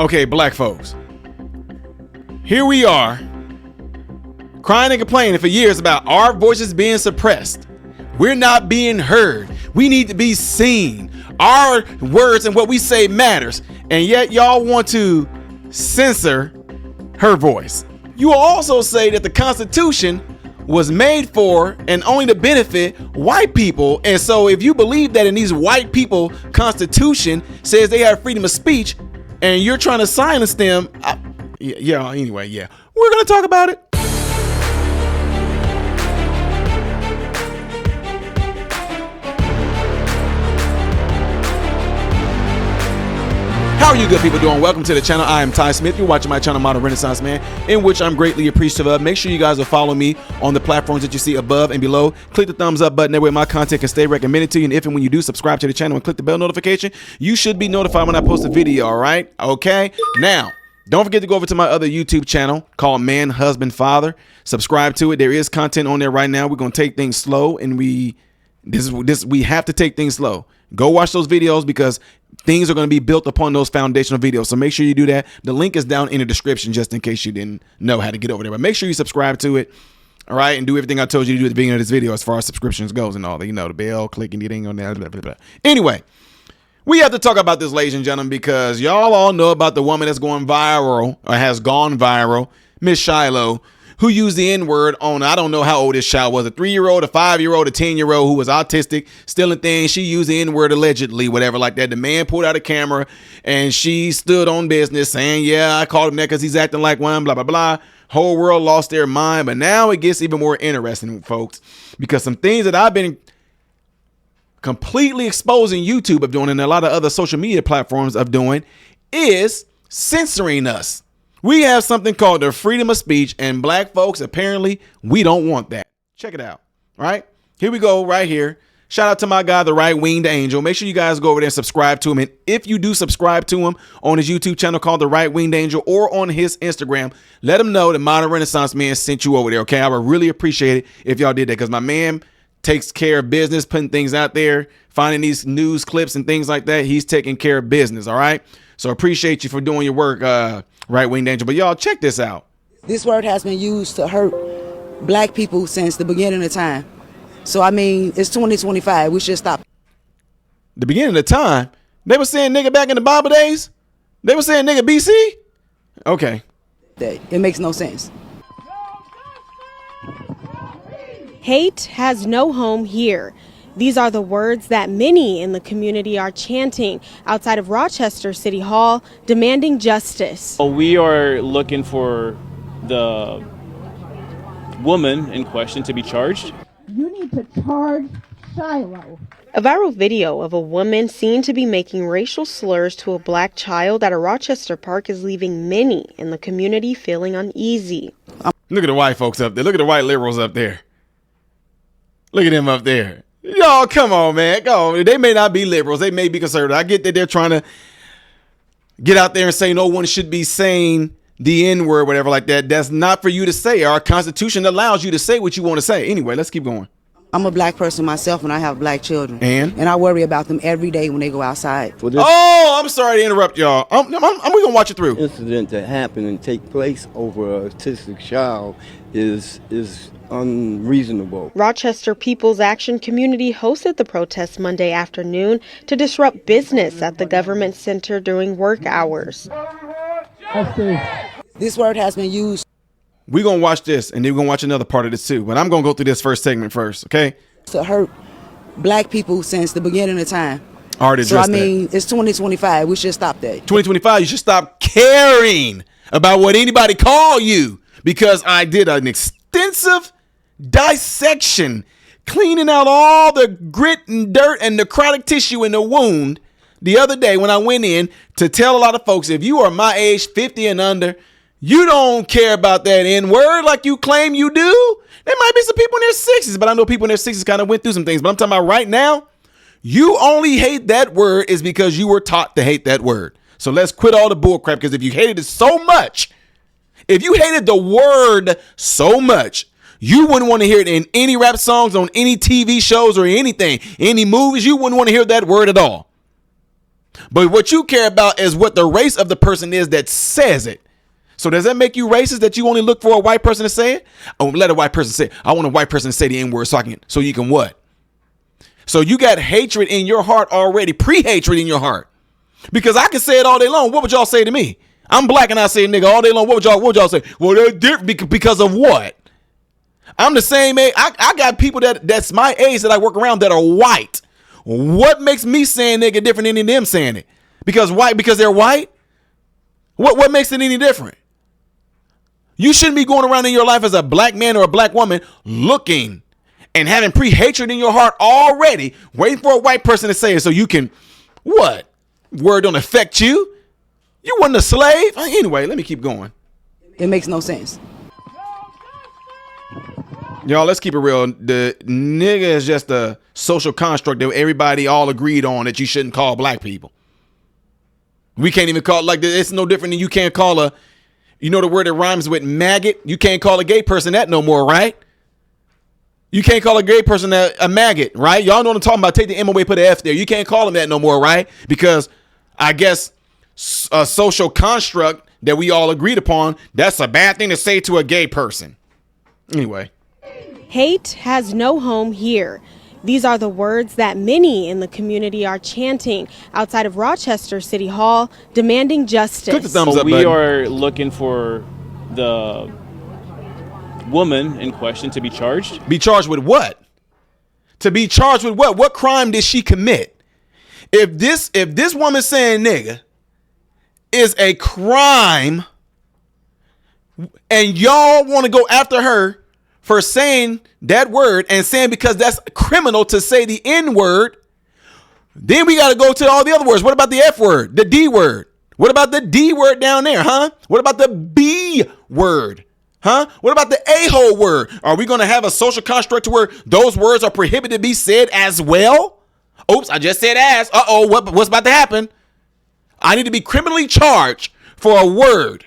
Okay, black folks. Here we are, crying and complaining for years about our voices being suppressed. We're not being heard. We need to be seen. Our words and what we say matters. And yet y'all want to censor her voice. You also say that the Constitution was made for and only to benefit white people. And so if you believe that in these white people Constitution says they have freedom of speech and you're trying to silence them, anyway, we're going to talk about it. How are you good people doing? Welcome to the channel. I am Ty Smith. You're watching my channel, Modern Renaissance Man, in which I'm greatly appreciative of. Make sure you guys will follow me on the platforms that you see above and below. Click the thumbs up button. That way my content can stay recommended to you. And if and when you do subscribe to the channel and click the bell notification, you should be notified when I post a video, all right? Okay? Now, don't forget to go over to my other YouTube channel called Man, Husband, Father. Subscribe to it. There is content on there right now. We're going to take things slow, and we have to take things slow. Go watch those videos because things are going to be built upon those foundational videos. So make sure you do that. The link is down in the description just in case you didn't know how to get over there. But make sure you subscribe to it. All right. And do everything I told you to do at the beginning of this video as far as subscriptions goes and all that. You know, the bell, clicking, getting on there. Blah, blah, blah. Anyway, we have to talk about this, ladies and gentlemen, because y'all all know about the woman that's going viral or has gone viral, Miss Shiloh, who used the N-word on, I don't know how old this child was, a 3-year-old, a 5-year-old, a 10-year-old who was autistic, stealing things. She used the N-word allegedly, whatever like that. The man pulled out a camera and she stood on business saying, yeah, I called him that because he's acting like one, blah, blah, blah. Whole world lost their mind. But now it gets even more interesting, folks, because some things that I've been completely exposing YouTube of doing and a lot of other social media platforms of doing is censoring us. We have something called the freedom of speech, and black folks, apparently, we don't want that. Check it out. All right. Here we go right here. Shout out to my guy, the right-winged angel. Make sure you guys go over there and subscribe to him. And if you do subscribe to him on his YouTube channel called the right-winged angel or on his Instagram, let him know that Modern Renaissance Man sent you over there. OK, I would really appreciate it if y'all did that, because my man takes care of business, putting things out there, finding these news clips and things like that. He's taking care of business. All right. So appreciate you for doing your work, right-winged angel. But y'all, check this out. This word has been used to hurt black people since the beginning of time. So, I mean, it's 2025. We should stop. The beginning of time? They were saying nigga back in the Bible days? They were saying nigga BC? Okay. It makes no sense. Hate has no home here. These are the words that many in the community are chanting outside of Rochester City Hall, demanding justice. We are looking for the woman in question to be charged. You need to charge Shiloh. A viral video of a woman seen to be making racial slurs to a black child at a Rochester park is leaving many in the community feeling uneasy. Look at the white folks up there. Look at the white liberals up there. Look at them up there. Y'all, come on, man. Go. They may not be liberals. They may be conservative. I get that they're trying to get out there and say no one should be saying the N-word, whatever like that. That's not for you to say. Our Constitution allows you to say what you want to say. Anyway, let's keep going. I'm a black person myself, and I have black children. And I worry about them every day when they go outside. Oh, I'm sorry to interrupt y'all. We're going to watch it through. Incident that happened and take place over a autistic child is unreasonable. Rochester People's Action Community hosted the protest Monday afternoon to disrupt business at the government center during work hours. This word has been used. We're going to watch this, and then we're going to watch another part of this too. But I'm going to go through this first segment first, okay? To hurt black people since the beginning of time. Already so, I addressed mean, that. It's 2025. We should stop that. 2025, you should stop caring about what anybody call you, because I did an extensive dissection, cleaning out all the grit and dirt and necrotic tissue in the wound the other day when I went in to tell a lot of folks, if you are my age, 50 and under, you don't care about that N-word like you claim you do. There might be some people in their 60s, but I know people in their 60s kind of went through some things. But I'm talking about right now, you only hate that word is because you were taught to hate that word. So let's quit all the bull crap, because if you hated it so much, if you hated the word so much, you wouldn't want to hear it in any rap songs, on any TV shows or anything, any movies. You wouldn't want to hear that word at all. But what you care about is what the race of the person is that says it. So does that make you racist that you only look for a white person to say it? Oh, let a white person say it. I want a white person to say the N-word so you can what? So you got hatred in your heart already, pre-hatred in your heart. Because I can say it all day long. What would y'all say to me? I'm black and I say nigga all day long. What would y'all say? Well, they're different because of what? I'm the same age. I got people that's my age that I work around that are white. What makes me saying nigga different than them saying it? Because they're white? What makes it any different? You shouldn't be going around in your life as a black man or a black woman looking and having pre-hatred in your heart already, waiting for a white person to say it so you can, what? Word don't affect you? You wasn't a slave? Anyway, let me keep going. It makes no sense. Y'all, let's keep it real. The nigga is just a social construct that everybody all agreed on that you shouldn't call black people. We can't even call, like, it's no different than you can't call a, you know the word that rhymes with maggot? You can't call a gay person that no more, right? You can't call a gay person a maggot, right? Y'all know what I'm talking about. Take the M away, put an F there. You can't call them that no more, right? Because I guess a social construct that we all agreed upon, that's a bad thing to say to a gay person. Anyway. Hate has no home here. These are the words that many in the community are chanting outside of Rochester City Hall, demanding justice. Click the thumbs up We button. are looking for the woman in question to be charged. Be charged with what? To be charged with what? What crime did she commit? If this woman saying nigga is a crime and y'all want to go after her for saying that word and saying because that's criminal to say the N word, then we got to go to all the other words. What about the F word, the D word? What about the D word down there, huh? What about the B word, huh? What about the a-hole word? Are we going to have a social construct where those words are prohibited to be said as well? Oops, I just said ass. Uh-oh, what's about to happen? I need to be criminally charged for a word.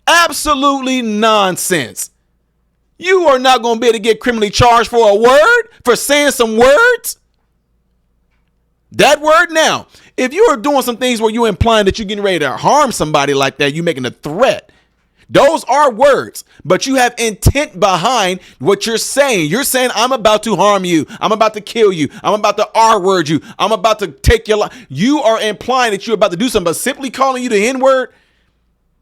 Absolutely nonsense. You are not going to be able to get criminally charged for a word, for saying some words. That word now, if you are doing some things where you're implying that you're getting ready to harm somebody like that, you're making a threat. Those are words, but you have intent behind what you're saying. You're saying, I'm about to harm you. I'm about to kill you. I'm about to R-word you. I'm about to take your life. You are implying that you're about to do something, but simply calling you the N-word,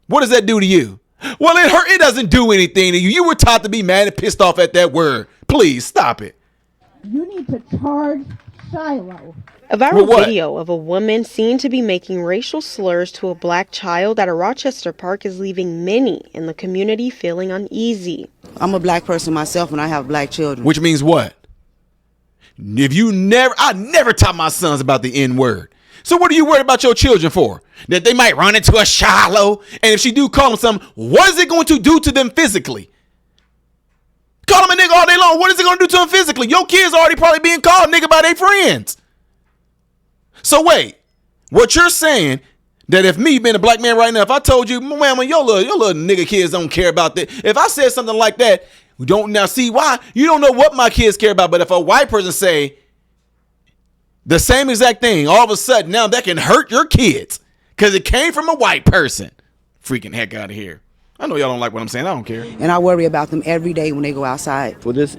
what does that do to you? Well, it doesn't do anything to you. You were taught to be mad and pissed off at that word. Please stop it. You need to charge Shiloh. A viral With what? video of a woman seen to be making racial slurs to a black child at a Rochester park is leaving many in the community feeling uneasy. I'm a black person myself and I have black children. Which means what? I never taught my sons about the N-word. So what are you worried about your children for? That they might run into a Shiloh, and if she do call them something, what is it going to do to them physically? Call them a nigga all day long. What is it going to do to them physically? Your kids already probably being called nigga by their friends. So wait, what you're saying that if me being a black man right now, if I told you, man, your little nigga kids don't care about that. If I said something like that, we don't now see why you don't know what my kids care about. But if a white person say the same exact thing, all of a sudden now that can hurt your kids because it came from a white person. Freaking heck out of here. I know y'all don't like what I'm saying. I don't care. And I worry about them every day when they go outside. For this,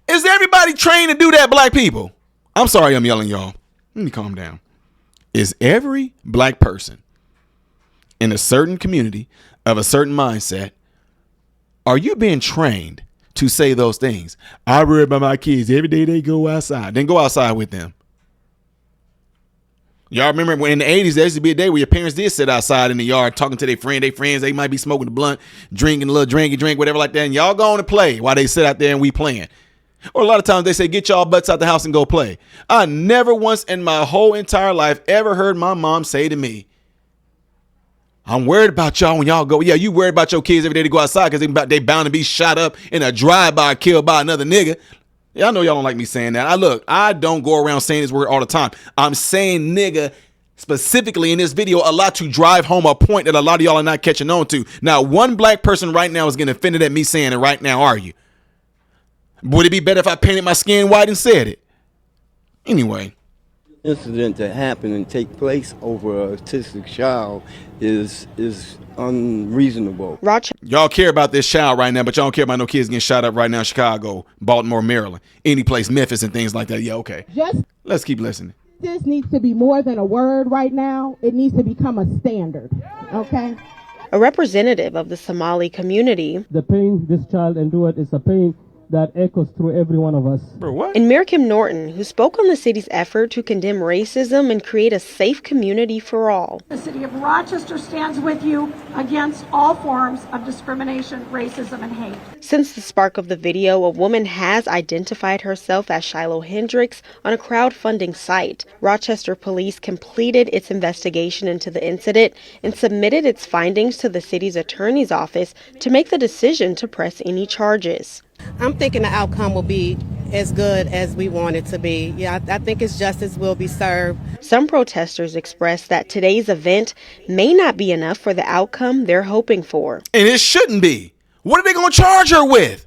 Is everybody trained to do that, black people? I'm sorry I'm yelling, y'all. Let me calm down. Is every black person in a certain community of a certain mindset, are you being trained to say those things? I worry about my kids every day they go outside. Then go outside with them. Y'all remember when in the 80s, there used to be a day where your parents did sit outside in the yard talking to their friends. They might be smoking the blunt, drinking a little drink, whatever like that. And y'all go on and play while they sit out there and we playing. Or a lot of times they say, get y'all butts out the house and go play. I never once in my whole entire life ever heard my mom say to me, I'm worried about y'all when y'all go. Yeah, you worried about your kids every day to go outside because they bound to be shot up in a drive-by, killed by another nigga. Yeah, I know y'all don't like me saying that. I don't go around saying this word all the time. I'm saying nigga specifically in this video a lot to drive home a point that a lot of y'all are not catching on to. Now, one black person right now is getting offended at me saying it right now, are you? Would it be better if I painted my skin white and said it? Anyway. incident to happen and take place over a autistic child is unreasonable. Y'all care about this child right now, but y'all don't care about no kids getting shot up right now in Chicago, Baltimore, Maryland, any place, Memphis and things like that. Yeah, okay. Let's keep listening. This needs to be more than a word right now. It needs to become a standard, okay? A representative of the Somali community. The pain this child endured is a pain that echoes through every one of us. Bro, what? And Miriam Norton, who spoke on the city's effort to condemn racism and create a safe community for all. The city of Rochester stands with you against all forms of discrimination, racism, and hate. Since the spark of the video, a woman has identified herself as Shiloh Hendricks on a crowdfunding site. Rochester police completed its investigation into the incident and submitted its findings to the city's attorney's office to make the decision to press any charges. I'm thinking the outcome will be as good as we want it to be. Yeah, I think it's justice will be served. Some protesters expressed that today's event may not be enough for the outcome they're hoping for. And it shouldn't be. What are they going to charge her with?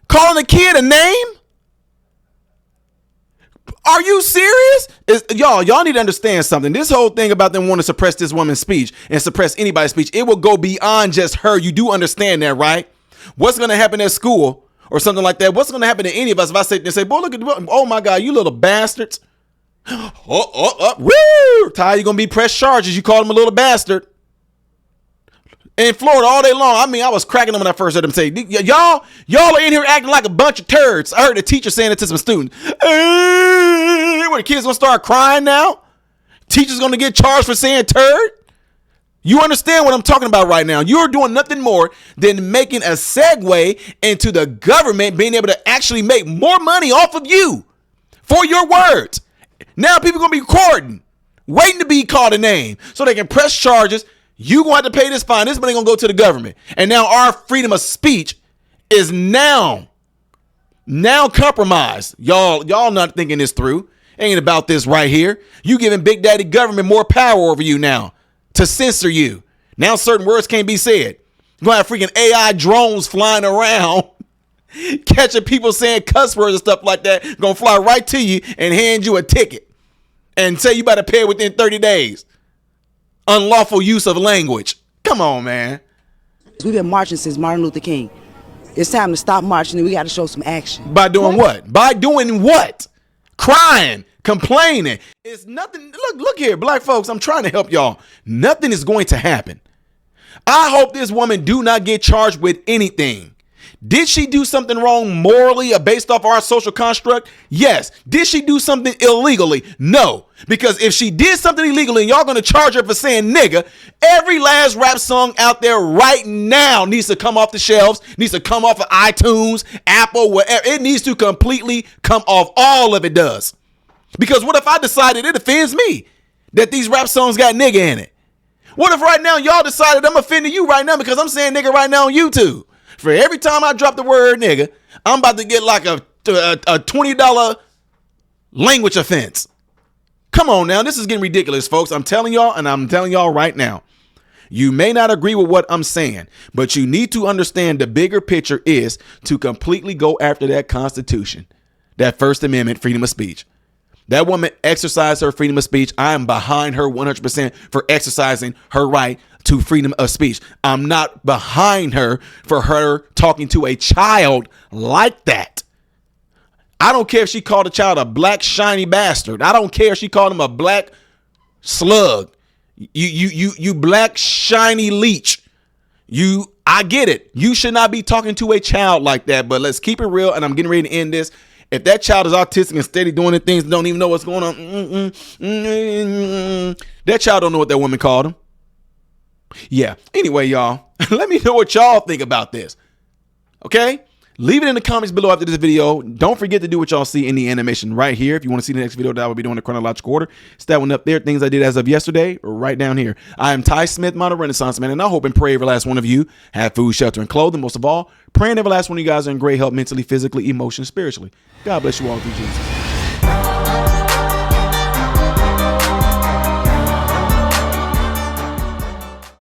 Calling a kid a name? Are you serious? Y'all need to understand something. This whole thing about them wanting to suppress this woman's speech and suppress anybody's speech, it will go beyond just her. You do understand that, right? What's going to happen at school or something like that? What's going to happen to any of us if I sit there and say, boy, look at, oh my God, you little bastards. Woo! Ty, you're going to be pressed charges. You called him a little bastard. In Florida all day long. I mean, I was cracking them when I first heard them say, y'all are in here acting like a bunch of turds. I heard the teacher saying it to some students. What, the kids going to start crying now? Teachers going to get charged for saying turd? You understand what I'm talking about right now. You're doing nothing more than making a segue into the government being able to actually make more money off of you for your words. Now people going to be recording, waiting to be called a name so they can press charges. You going to have to pay this fine. This money going to go to the government. And now our freedom of speech is now compromised. Y'all not thinking this through. Ain't about this right here. You giving Big Daddy government more power over you now to censor you. Now certain words can't be said. You're going to have freaking AI drones flying around, catching people saying cuss words and stuff like that. Going to fly right to you and hand you a ticket and say you better pay it within 30 days. Unlawful use of language. Come on, man. We've been marching since Martin Luther King. It's time to stop marching and we got to show some action. By doing what? By doing what? Crying, complaining. It's nothing. Look here, black folks, I'm trying to help y'all. Nothing is going to happen. I hope this woman do not get charged with anything. Did she do something wrong morally or based off our social construct? Yes. Did she do something illegally? No. Because if she did something illegally and y'all going to charge her for saying nigga, every last rap song out there right now needs to come off the shelves, needs to come off of iTunes, Apple, whatever. It needs to completely come off. All of it does. Because what if I decided it offends me that these rap songs got nigga in it? What if right now y'all decided I'm offending you right now because I'm saying nigga right now on YouTube? For every time I drop the word nigga, I'm about to get like a $20 language offense. Come on now. This is getting ridiculous, folks. I'm telling y'all, and I'm telling y'all right now. You may not agree with what I'm saying, but you need to understand the bigger picture is to completely go after that Constitution, that First Amendment, freedom of speech. That woman exercised her freedom of speech. I am behind her 100% for exercising her right to freedom of speech. I'm not behind her for her talking to a child like that. I don't care if she called a child a black shiny bastard. I don't care if she called him a black slug. You black shiny leech. I get it. You should not be talking to a child like that, but let's keep it real. And I'm getting ready to end this. If that child is autistic and steady doing the things and don't even know what's going on, that child don't know what that woman called him. Yeah. Anyway, y'all, let me know what y'all think about this. Okay? Leave it in the comments below after this video. Don't forget to do what y'all see in the animation right here. If you want to see the next video that I will be doing in chronological order, it's that one up there. Things I did as of yesterday, right down here. I am Ty Smith, Modern Renaissance Man, and I hope and pray every last one of you have food, shelter, and clothing. Most of all, praying every last one of you guys are in great health mentally, physically, emotionally, spiritually. God bless you all through Jesus.